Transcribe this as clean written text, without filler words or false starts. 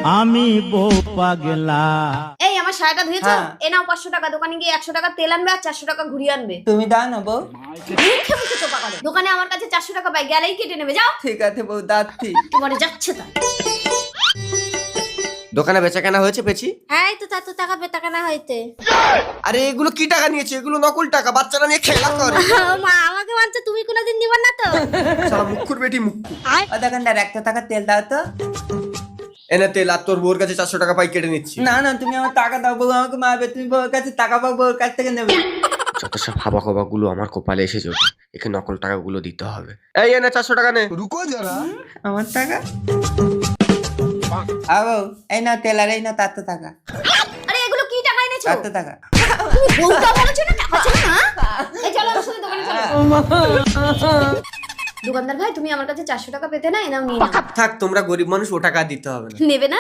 আমি বউ পাগলা। এই আমার শাড়িটা ধুয়েছো? এ নাও 500 টাকা। দোকানে গিয়ে 100 টাকা তেল আনবে আর 400 টাকা ঘুরিয়ে আনবে। তুমি দাও না বউ। মুখে মুখে চোপা করে। দোকানে আমার কাছে 400 টাকা পাই, গেলেই কেটে নেবে। যাও। ঠিক আছে বউ, দাচ্ছি। তোমার যাচ্ছে তাই। দোকানে বেচা কেনা হয়েছে পেছি? হ্যাঁ এই তো তাতো টাকা পে টাকা না হইতে। আরে এগুলো কি টাকা নিয়েছে? এগুলো নকল টাকা, বাচ্চারা নিয়ে খেলা করে। মা আমাকে বলছে তুমি কোনোদিন নিবা না তো। শালা মুখুর বেটি মুক্কু। ও দোকানদার 100 টাকা তেল দাও তো। এনে তেল, আর তোর বউর কাছে 400 টাকা পাই কেটে নিচ্ছি। না না, তুমি আমার টাকা দাও, বউ আমাকে মারবে। তুমি বউর কাছে টাকা পাও, বউর কাছ থেকে নেবে। যত সব হাবা খবা গুলো আমার কপালে এসে যাবে, একে নকল টাকাগুলো দিতে হবে। এই এনে 400 টাকা নে। रुको जरा। আমার টাকা আবো, এই না তেল, আর এই না 400 টাকা। আরে এগুলো কি টাকা এনেছো? 400 টাকা। তুমি বউটা বলেছো না টাকা ছিল না? এই চলো আমার সাথে দোকানে চলো। দোকানদার ভাই তুমি আমার কাছে 400 টাকা পেতে না, এনাও নিয়ে নাও। থাক, তোমরা গরিব মানুষ, ও টাকা দিতে হবে না। নেবে না?